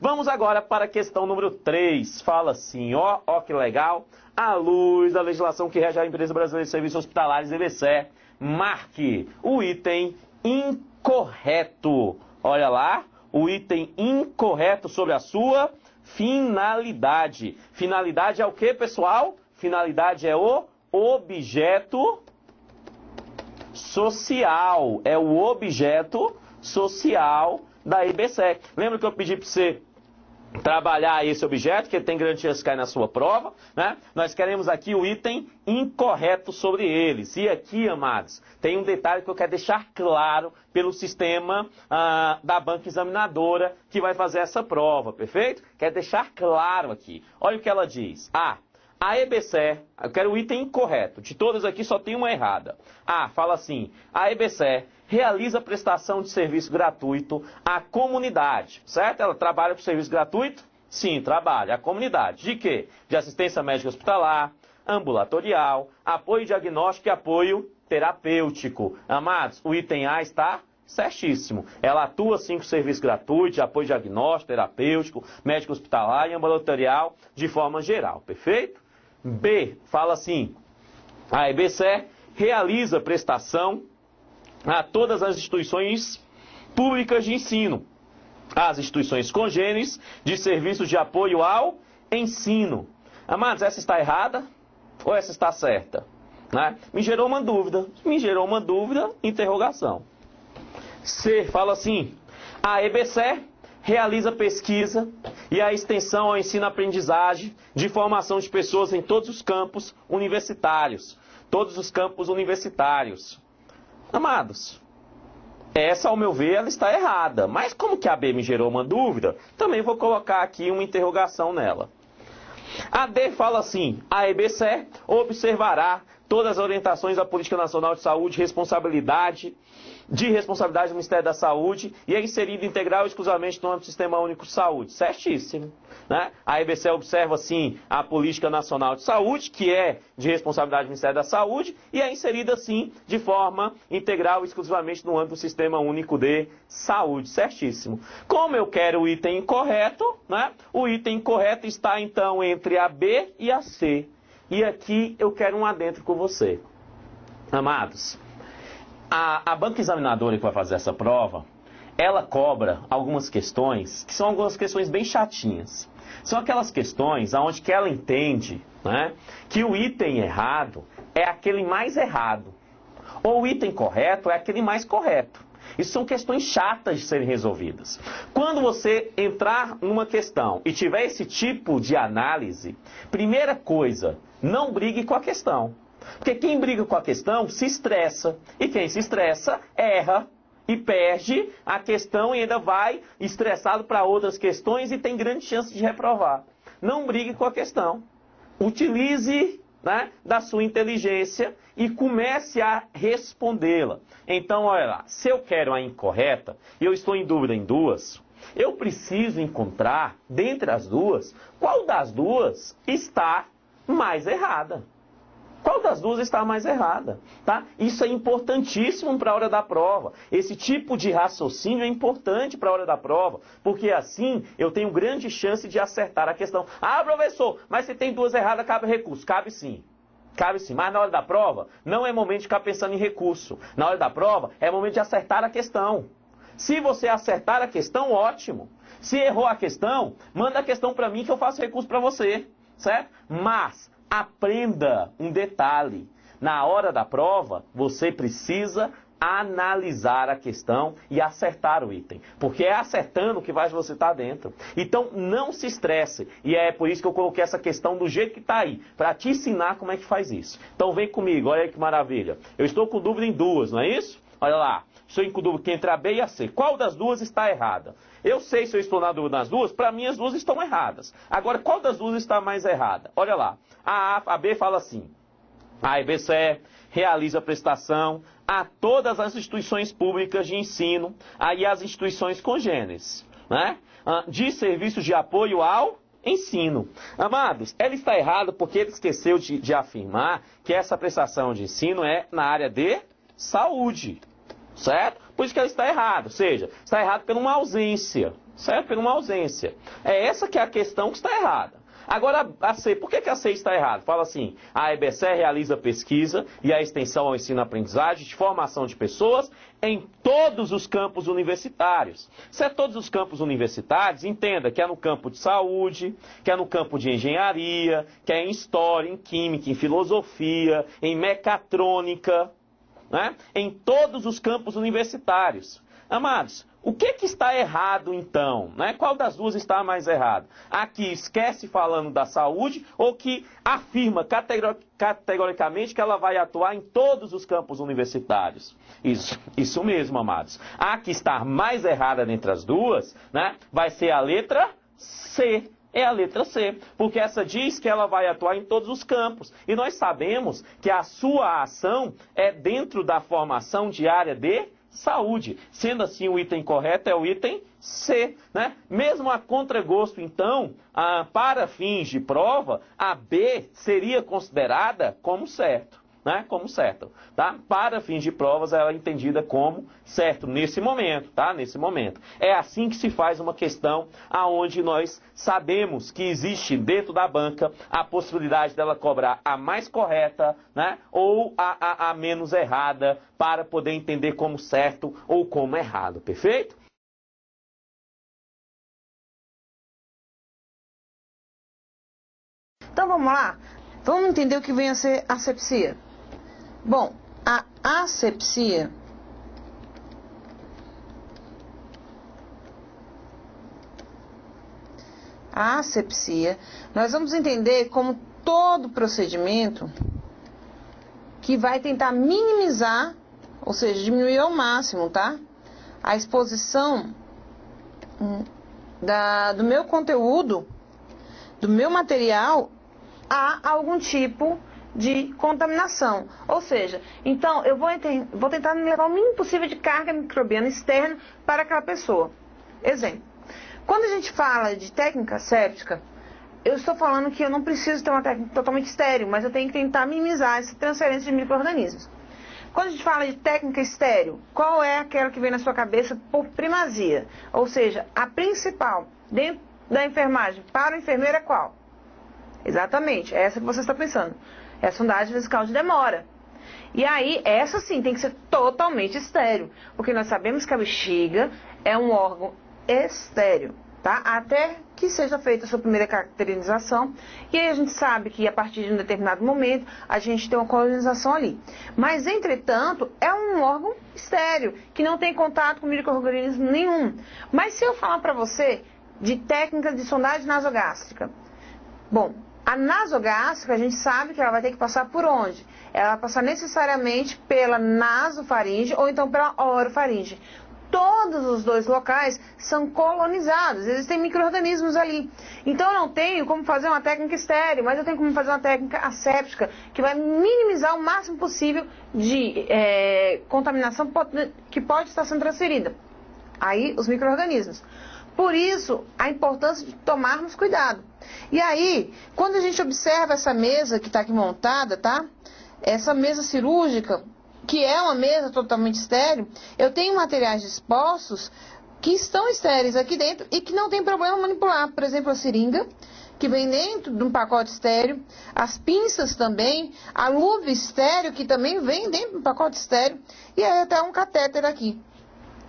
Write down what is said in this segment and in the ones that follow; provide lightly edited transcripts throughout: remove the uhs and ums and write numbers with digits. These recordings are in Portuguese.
Vamos agora para a questão número 3. Fala assim, ó que legal. À luz da legislação que rege a Empresa Brasileira de Serviços Hospitalares, EBSER, marque o item incorreto. Olha lá, o item incorreto sobre a sua finalidade. Finalidade é o que, pessoal? Finalidade é o objeto social. É o objeto social da EBSER. Lembra que eu pedi para você trabalhar esse objeto, que ele tem grande chance de cair na sua prova, né? Nós queremos aqui o item incorreto sobre eles. E aqui, amados, tem um detalhe que eu quero deixar claro pelo sistema da banca examinadora que vai fazer essa prova, perfeito? Quero deixar claro aqui. Olha o que ela diz. A EBSER, eu quero o item incorreto. De todas aqui só tem uma errada. Fala assim, a EBSER realiza prestação de serviço gratuito à comunidade, certo? Ela trabalha com serviço gratuito? Sim, trabalha. A comunidade. De quê? De assistência médica hospitalar, ambulatorial, apoio diagnóstico e apoio terapêutico. Amados, o item A está certíssimo. Ela atua sim com serviço gratuito, de apoio diagnóstico, terapêutico, médico hospitalar e ambulatorial de forma geral, perfeito? B, fala assim, a EBSER realiza prestação a todas as instituições públicas de ensino, as instituições congêneres de serviços de apoio ao ensino. Amados, essa está errada ou essa está certa? Né? Me gerou uma dúvida, interrogação. C, fala assim, a EBSER realiza pesquisa e a extensão ao ensino-aprendizagem de formação de pessoas em todos os campos universitários. Amados, essa, ao meu ver, ela está errada. Mas como que a B me gerou uma dúvida, também vou colocar aqui uma interrogação nela. A D fala assim, a EBSER observará todas as orientações da Política Nacional de Saúde, responsabilidade do Ministério da Saúde e é inserido integral e exclusivamente no âmbito do Sistema Único de Saúde. Certíssimo. Né? A EBSER observa, sim, a Política Nacional de Saúde, que é de responsabilidade do Ministério da Saúde, e é inserida, sim, de forma integral e exclusivamente no âmbito do Sistema Único de Saúde. Certíssimo. Como eu quero o item incorreto, né? O item incorreto está, então, entre a B e a C. E aqui eu quero um adentro com você. Amados, a banca examinadora que vai fazer essa prova, ela cobra algumas questões, que são algumas questões bem chatinhas. São aquelas questões onde que ela entende, né, que o item errado é aquele mais errado, ou o item correto é aquele mais correto. Isso são questões chatas de serem resolvidas. Quando você entrar numa questão e tiver esse tipo de análise, primeira coisa, não brigue com a questão. Porque quem briga com a questão se estressa. E quem se estressa, erra e perde a questão e ainda vai estressado para outras questões e tem grande chance de reprovar. Não brigue com a questão. Utilize, né, da sua inteligência e comece a respondê-la. Então, olha lá, se eu quero a incorreta e eu estou em dúvida em duas, eu preciso encontrar, dentre as duas, qual das duas está mais errada. Qual das duas está mais errada? Tá? Isso é importantíssimo para a hora da prova. Esse tipo de raciocínio é importante para a hora da prova, porque assim eu tenho grande chance de acertar a questão. Professor, mas se tem duas erradas, cabe recurso. Cabe sim. Cabe sim, mas na hora da prova não é momento de ficar pensando em recurso. Na hora da prova é momento de acertar a questão. Se você acertar a questão, ótimo. Se errou a questão, manda a questão para mim que eu faço recurso para você, certo? Mas aprenda um detalhe. Na hora da prova, você precisa analisar a questão e acertar o item. Porque é acertando que vai você estar dentro. Então, não se estresse. E é por isso que eu coloquei essa questão do jeito que está aí. Para te ensinar como é que faz isso. Então, vem comigo. Olha aí que maravilha. Eu estou com dúvida em duas, não é isso? Olha lá. Estou com dúvida entre a B e a C. Qual das duas está errada? Eu sei se eu estou na dúvida nas duas. Para mim, as duas estão erradas. Agora, qual das duas está mais errada? Olha lá. A B fala assim. A EBSER realiza prestação a todas as instituições públicas de ensino e as instituições congêneres, né, de serviços de apoio ao ensino. Amados, ela está errada porque ele esqueceu de afirmar que essa prestação de ensino é na área de saúde, certo? Por isso que ela está errada. Ou seja, está errado por uma ausência. Certo? Por uma ausência. É essa que é a questão que está errada. Agora, a C, por que a C está errada? Fala assim, a EBSER realiza pesquisa e a extensão ao ensino-aprendizagem de formação de pessoas em todos os campos universitários. Se é todos os campos universitários, entenda que é no campo de saúde, que é no campo de engenharia, que é em história, em química, em filosofia, em mecatrônica, né? Em todos os campos universitários. Amados, o que está errado então? Né? Qual das duas está mais errado? A que esquece falando da saúde ou que afirma categoricamente que ela vai atuar em todos os campos universitários? Isso mesmo, amados. A que está mais errada dentre as duas, né, vai ser a letra C. É a letra C, porque essa diz que ela vai atuar em todos os campos. E nós sabemos que a sua ação é dentro da formação diária de saúde. Sendo assim, o item correto é o item C, né? Mesmo a contragosto, então, para fins de prova, a B seria considerada como certo, né? Como certo, tá? Para fins de provas, ela é entendida como certo nesse momento, tá? Nesse momento. É assim que se faz uma questão aonde nós sabemos que existe dentro da banca a possibilidade dela cobrar a mais correta, né? Ou a menos errada para poder entender como certo ou como errado, perfeito? Então vamos lá? Vamos entender o que vem a ser asepsia. Bom, a asepsia nós vamos entender como todo procedimento que vai tentar minimizar, ou seja, diminuir ao máximo, tá? A exposição do meu conteúdo, do meu material a algum tipo de contaminação. Ou seja, então eu vou tentar levar o mínimo possível de carga microbiana externa para aquela pessoa. Exemplo, quando a gente fala de técnica séptica, eu estou falando que eu não preciso ter uma técnica totalmente estéril, mas eu tenho que tentar minimizar essa transferência de micro-organismos. Quando a gente fala de técnica estéril, qual é aquela que vem na sua cabeça por primazia? Ou seja, a principal dentro da enfermagem para o enfermeiro é qual? Exatamente, é essa que você está pensando. É a sondagem vesical de demora. E aí, essa sim tem que ser totalmente estéril, porque nós sabemos que a bexiga é um órgão estéril, tá? Até que seja feita a sua primeira caracterização, e aí a gente sabe que a partir de um determinado momento a gente tem uma colonização ali. Mas, entretanto, é um órgão estéril, que não tem contato com micro-organismo nenhum. Mas se eu falar para você de técnica de sondagem nasogástrica, bom, a nasogástrica, a gente sabe que ela vai ter que passar por onde? Ela vai passar necessariamente pela nasofaringe ou então pela orofaringe. Todos os dois locais são colonizados, existem micro-organismos ali. Então eu não tenho como fazer uma técnica estéril, mas eu tenho como fazer uma técnica asséptica, que vai minimizar o máximo possível de contaminação que pode estar sendo transferida. Aí, os micro-organismos. Por isso, a importância de tomarmos cuidado. E aí, quando a gente observa essa mesa que está aqui montada, tá? Essa mesa cirúrgica, que é uma mesa totalmente estéril, eu tenho materiais dispostos que estão estéreis aqui dentro e que não tem problema manipular. Por exemplo, a seringa, que vem dentro de um pacote estéreo, as pinças também, a luva estéreo, que também vem dentro de um pacote estéreo, e aí até um catéter aqui.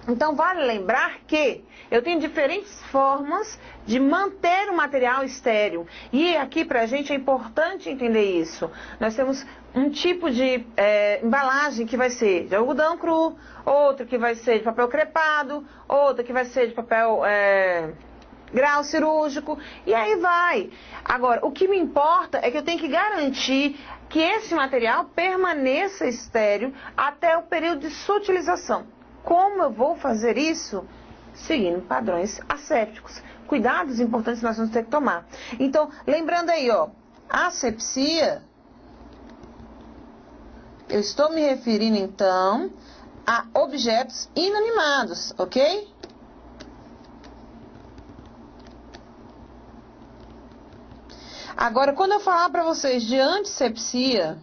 Então, vale lembrar que eu tenho diferentes formas de manter o material estéril. E aqui, para a gente, é importante entender isso. Nós temos um tipo de embalagem que vai ser de algodão cru, outro que vai ser de papel crepado, outro que vai ser de papel grau cirúrgico, e aí vai. Agora, o que me importa é que eu tenho que garantir que esse material permaneça estéril até o período de sua utilização. Como eu vou fazer isso? Seguindo padrões assépticos. Cuidados importantes nós vamos ter que tomar. Então, lembrando aí, ó, asepsia, eu estou me referindo, então, a objetos inanimados, ok? Agora, quando eu falar para vocês de antisepsia,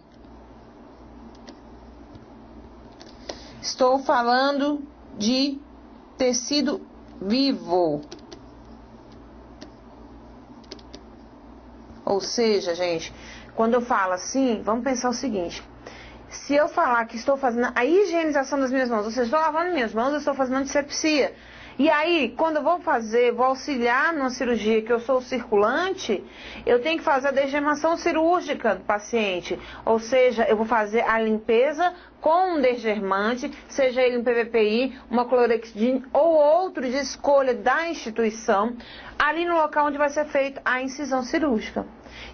estou falando de tecido vivo. Ou seja, gente, quando eu falo assim, vamos pensar o seguinte: se eu falar que estou fazendo a higienização das minhas mãos, ou seja, estou lavando minhas mãos, eu estou fazendo antisepsia. E aí, quando eu vou auxiliar numa cirurgia que eu sou circulante, eu tenho que fazer a degermação cirúrgica do paciente. Ou seja, eu vou fazer a limpeza com um degermante, seja ele um PVPI, uma clorexidine ou outro de escolha da instituição, ali no local onde vai ser feita a incisão cirúrgica.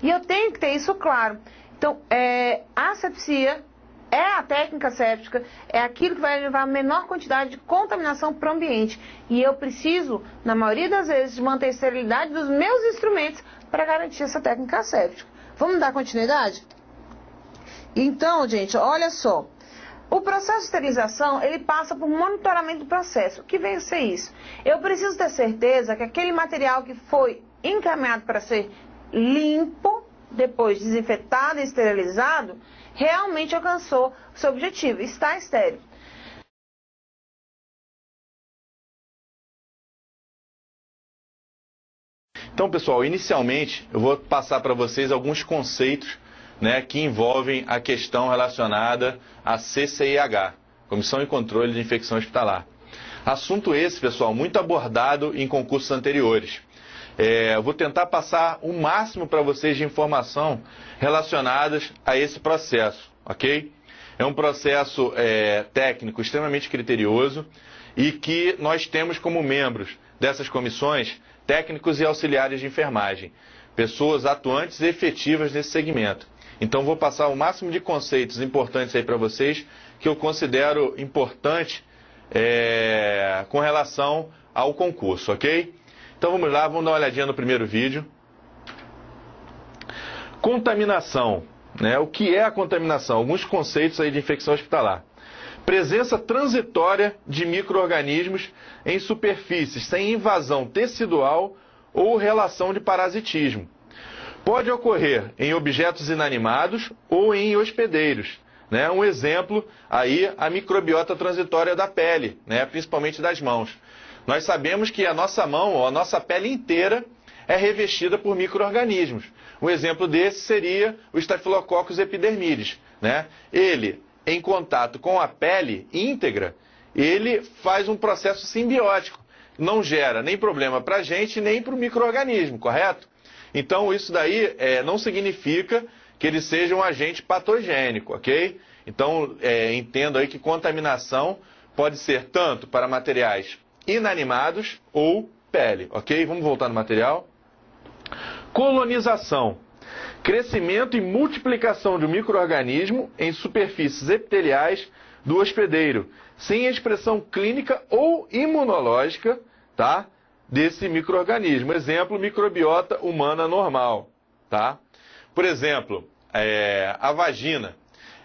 E eu tenho que ter isso claro. Então, a asepsia é a técnica séptica, é aquilo que vai levar a menor quantidade de contaminação para o ambiente. E eu preciso, na maioria das vezes, manter a esterilidade dos meus instrumentos para garantir essa técnica séptica. Vamos dar continuidade? Então, gente, olha só. O processo de esterilização, ele passa por monitoramento do processo. O que veio ser isso? Eu preciso ter certeza que aquele material que foi encaminhado para ser limpo, depois desinfetado e esterilizado, realmente alcançou o seu objetivo, está estéril. Então, pessoal, inicialmente eu vou passar para vocês alguns conceitos, né, que envolvem a questão relacionada à CCIH, Comissão e Controle de Infecção Hospitalar. Assunto esse, pessoal, muito abordado em concursos anteriores. Eu vou tentar passar o máximo para vocês de informação relacionadas a esse processo, ok? É um processo técnico extremamente criterioso e que nós temos como membros dessas comissões técnicos e auxiliares de enfermagem, pessoas atuantes e efetivas nesse segmento. Então vou passar o máximo de conceitos importantes aí para vocês que eu considero importante com relação ao concurso, ok? Então vamos lá, vamos dar uma olhadinha no primeiro vídeo. Contaminação, né? O que é a contaminação? Alguns conceitos aí de infecção hospitalar. Presença transitória de micro-organismos em superfícies sem invasão tecidual ou relação de parasitismo. Pode ocorrer em objetos inanimados ou em hospedeiros, né? Um exemplo aí, a microbiota transitória da pele, né? Principalmente das mãos. Nós sabemos que a nossa mão, ou a nossa pele inteira, é revestida por micro-organismos. Um exemplo desse seria o Staphylococcus epidermidis, né? Ele, em contato com a pele íntegra, ele faz um processo simbiótico. Não gera nem problema para a gente, nem para o micro-organismo, correto? Então, isso daí não significa que ele seja um agente patogênico, ok? Então, entendo aí que contaminação pode ser tanto para materiais inanimados ou pele, ok? Vamos voltar no material. Colonização. Crescimento e multiplicação de um micro-organismo em superfícies epiteliais do hospedeiro, sem expressão clínica ou imunológica, tá? Desse micro-organismo. Exemplo, microbiota humana normal, tá? Por exemplo, a vagina.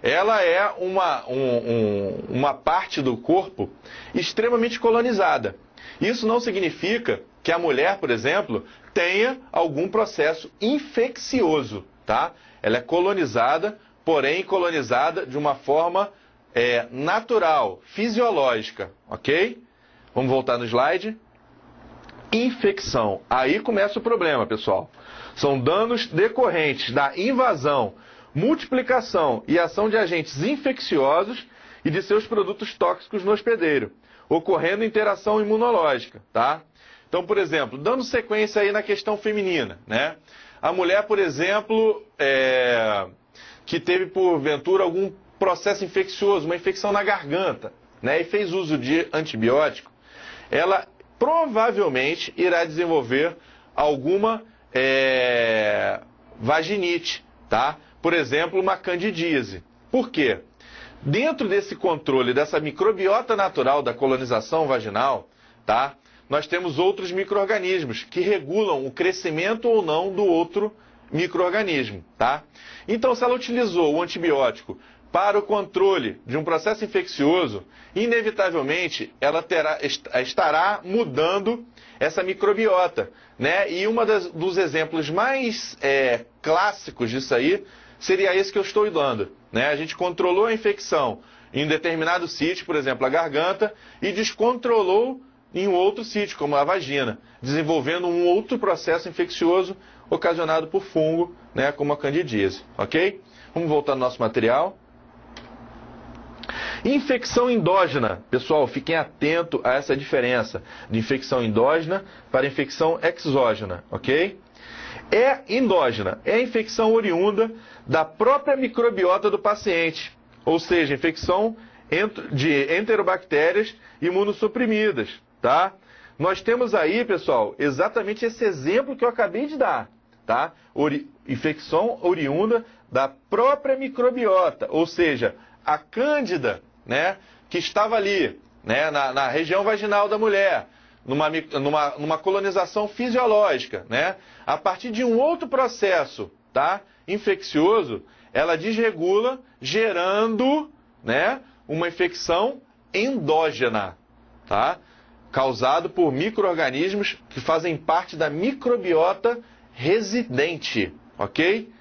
Ela é uma parte do corpo extremamente colonizada. Isso não significa que a mulher, por exemplo, tenha algum processo infeccioso, tá? Ela é colonizada, porém colonizada de uma forma natural, fisiológica, ok? Vamos voltar no slide. Infecção. Aí começa o problema, pessoal. São danos decorrentes da invasão, multiplicação e ação de agentes infecciosos e de seus produtos tóxicos no hospedeiro, ocorrendo interação imunológica, tá? Então, por exemplo, dando sequência aí na questão feminina, né? A mulher, por exemplo, que teve porventura algum processo infeccioso, uma infecção na garganta, né? E fez uso de antibiótico, ela provavelmente irá desenvolver alguma vaginite, tá? Por exemplo, uma candidíase. Por quê? Dentro desse controle, dessa microbiota natural da colonização vaginal, tá? Nós temos outros micro-organismos que regulam o crescimento ou não do outro micro-organismo, tá? Então, se ela utilizou o antibiótico para o controle de um processo infeccioso, inevitavelmente ela estará mudando essa microbiota, né? E dos exemplos mais clássicos disso aí seria esse que eu estou dando, né? A gente controlou a infecção em um determinado sítio, por exemplo, a garganta, e descontrolou em um outro sítio, como a vagina, desenvolvendo um outro processo infeccioso ocasionado por fungo, né, como a candidíase, ok? Vamos voltar no nosso material. Infecção endógena. Pessoal, fiquem atentos a essa diferença de infecção endógena para infecção exógena, ok? Endógena é a infecção oriunda da própria microbiota do paciente, ou seja, infecção de enterobactérias imunossuprimidas, tá? Nós temos aí, pessoal, exatamente esse exemplo que eu acabei de dar, tá? Infecção oriunda da própria microbiota, ou seja, a cândida, né, que estava ali, né, na região vaginal da mulher, numa colonização fisiológica, né, a partir de um outro processo, tá, infeccioso, ela desregula, gerando, né, uma infecção endógena, tá, causado por micro-organismos que fazem parte da microbiota residente, ok?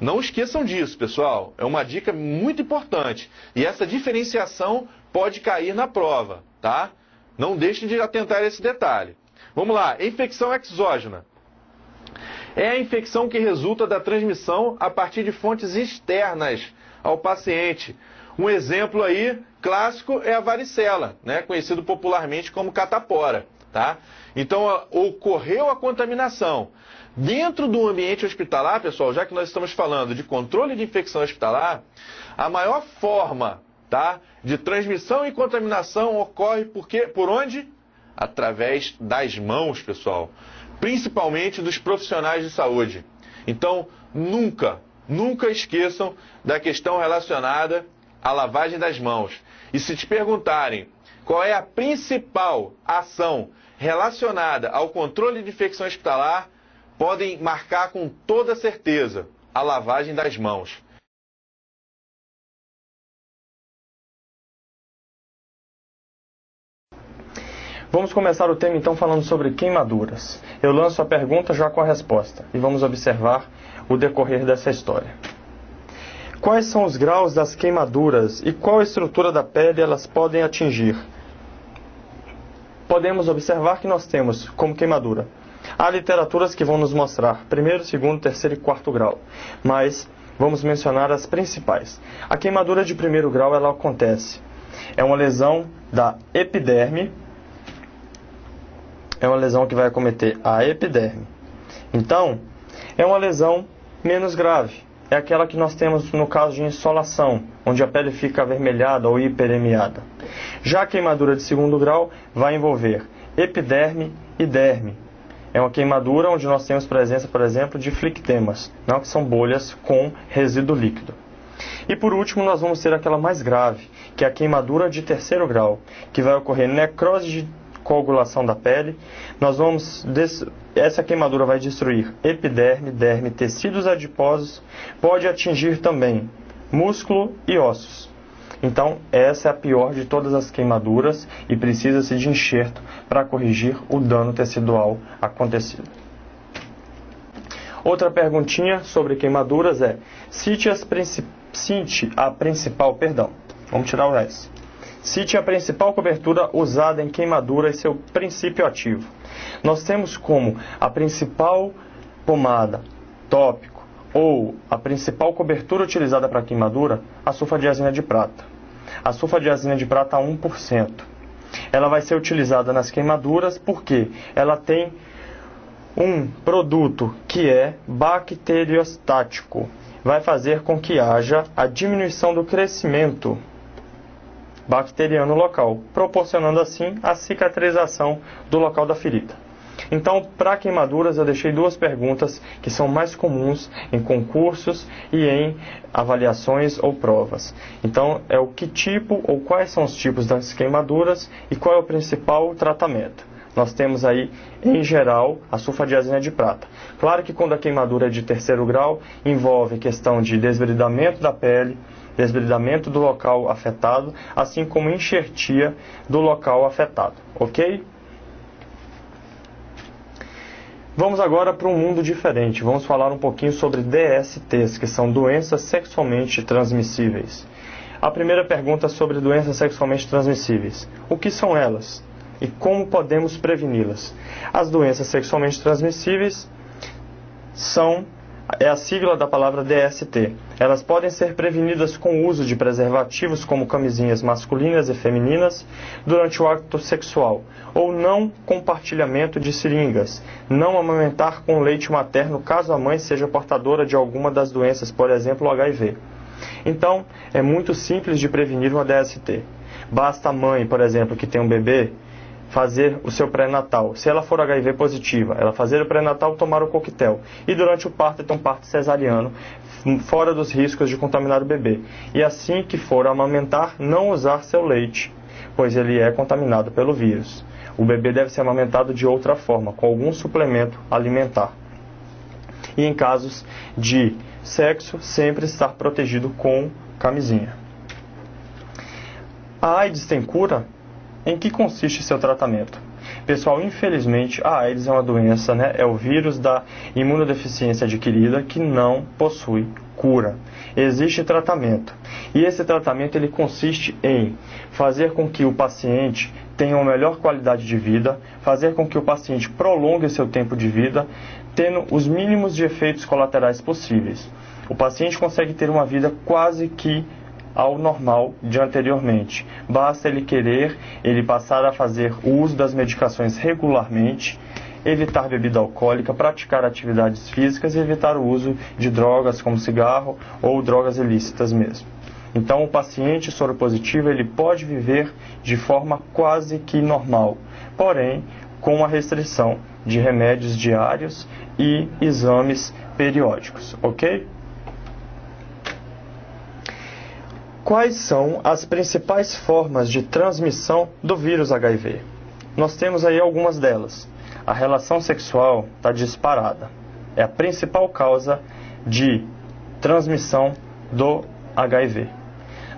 Não esqueçam disso, pessoal. É uma dica muito importante. E essa diferenciação pode cair na prova, tá? Não deixem de atentar a esse detalhe. Vamos lá. Infecção exógena. É a infecção que resulta da transmissão a partir de fontes externas ao paciente. Um exemplo aí clássico é a varicela, né? Conhecido popularmente como catapora, tá? Então, ocorreu a contaminação. Dentro do ambiente hospitalar, pessoal, já que nós estamos falando de controle de infecção hospitalar, a maior forma, tá, de transmissão e contaminação ocorre por onde? Através das mãos, pessoal. Principalmente dos profissionais de saúde. Então, nunca esqueçam da questão relacionada à lavagem das mãos. E se te perguntarem qual é a principal ação relacionada ao controle de infecção hospitalar, podem marcar com toda certeza a lavagem das mãos. Vamos começar o tema então falando sobre queimaduras. Eu lanço a pergunta já com a resposta e vamos observar o decorrer dessa história. Quais são os graus das queimaduras e qual a estrutura da pele elas podem atingir? Podemos observar que nós temos como queimadura. Há literaturas que vão nos mostrar primeiro, segundo, terceiro e quarto grau, mas vamos mencionar as principais. A queimadura de primeiro grau ela acontece. É uma lesão da epiderme, é uma lesão que vai acometer a epiderme. Então, é uma lesão menos grave. É aquela que nós temos no caso de insolação, onde a pele fica avermelhada ou hiperemiada. Já a queimadura de segundo grau vai envolver epiderme e derme. É uma queimadura onde nós temos presença, por exemplo, de flictemas, não, que são bolhas com resíduo líquido. E por último, nós vamos ter aquela mais grave, que é a queimadura de terceiro grau, que vai ocorrer necrose de coagulação da pele. Essa queimadura vai destruir epiderme, derme, tecidos adiposos, pode atingir também músculo e ossos. Então, essa é a pior de todas as queimaduras e precisa-se de enxerto para corrigir o dano tecidual acontecido. Outra perguntinha sobre queimaduras é: cite a principal cobertura usada em queimadura e seu princípio ativo. Nós temos como a principal pomada, tópico, ou a principal cobertura utilizada para queimadura, a sulfadiazina de prata. A sulfadiazina de prata a 1%. Ela vai ser utilizada nas queimaduras porque ela tem um produto que é bacteriostático. Vai fazer com que haja a diminuição do crescimento bacteriano local, proporcionando assim a cicatrização do local da ferida. Então, para queimaduras, eu deixei duas perguntas que são mais comuns em concursos e em avaliações ou provas. Então, é o que tipo ou quais são os tipos das queimaduras e qual é o principal tratamento. Nós temos aí, em geral, a sulfadiazina de prata. Claro que quando a queimadura é de terceiro grau, envolve questão de desbridamento da pele, desbridamento do local afetado, assim como enxertia do local afetado, ok? Vamos agora para um mundo diferente. Vamos falar um pouquinho sobre DSTs, que são doenças sexualmente transmissíveis. A primeira pergunta é sobre doenças sexualmente transmissíveis. O que são elas? E como podemos preveni-las? As doenças sexualmente transmissíveis é a sigla da palavra DST. Elas podem ser prevenidas com o uso de preservativos como camisinhas masculinas e femininas durante o ato sexual, ou não compartilhamento de seringas, não amamentar com leite materno caso a mãe seja portadora de alguma das doenças, por exemplo, o HIV. Então, é muito simples de prevenir uma DST. Basta a mãe, por exemplo, que tem um bebê, fazer o seu pré-natal. Se ela for HIV positiva, ela fazer o pré-natal, tomar o coquetel. E durante o parto, ter um parto cesariano, fora dos riscos de contaminar o bebê. E assim que for amamentar, não usar seu leite, pois ele é contaminado pelo vírus. O bebê deve ser amamentado de outra forma, com algum suplemento alimentar. E em casos de sexo, sempre estar protegido com camisinha. A AIDS tem cura? Em que consiste seu tratamento? Pessoal, infelizmente, a AIDS é uma doença, é o vírus da imunodeficiência adquirida que não possui cura. Existe tratamento. E esse tratamento ele consiste em fazer com que o paciente tenha uma melhor qualidade de vida, fazer com que o paciente prolongue o seu tempo de vida, tendo os mínimos de efeitos colaterais possíveis. O paciente consegue ter uma vida quase que ao normal de anteriormente. Basta ele querer, ele passar a fazer uso das medicações regularmente, evitar bebida alcoólica, praticar atividades físicas e evitar o uso de drogas como cigarro ou drogas ilícitas mesmo. Então o paciente soropositivo ele pode viver de forma quase que normal, porém com a restrição de remédios diários e exames periódicos, ok? Quais são as principais formas de transmissão do vírus HIV? Nós temos aí algumas delas. A relação sexual está disparada. É a principal causa de transmissão do HIV.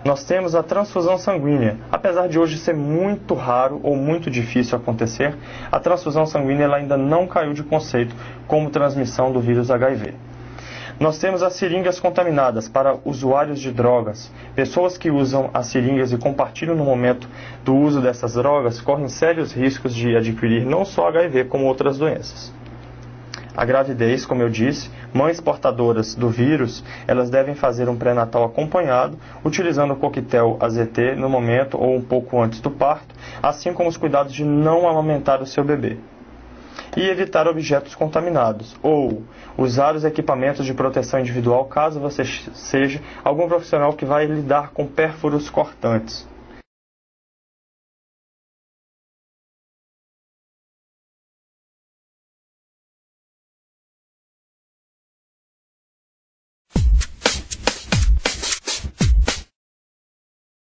Nós temos a transfusão sanguínea. Apesar de hoje ser muito raro ou muito difícil acontecer, a transfusão sanguínea ela ainda não caiu de conceito como transmissão do vírus HIV. Nós temos as seringas contaminadas para usuários de drogas. Pessoas que usam as seringas e compartilham no momento do uso dessas drogas correm sérios riscos de adquirir não só HIV, como outras doenças. A gravidez, como eu disse, mães portadoras do vírus, elas devem fazer um pré-natal acompanhado, utilizando o coquetel AZT no momento ou um pouco antes do parto, assim como os cuidados de não amamentar o seu bebê. E evitar objetos contaminados, ou usar os equipamentos de proteção individual caso você seja algum profissional que vai lidar com pérfuros cortantes.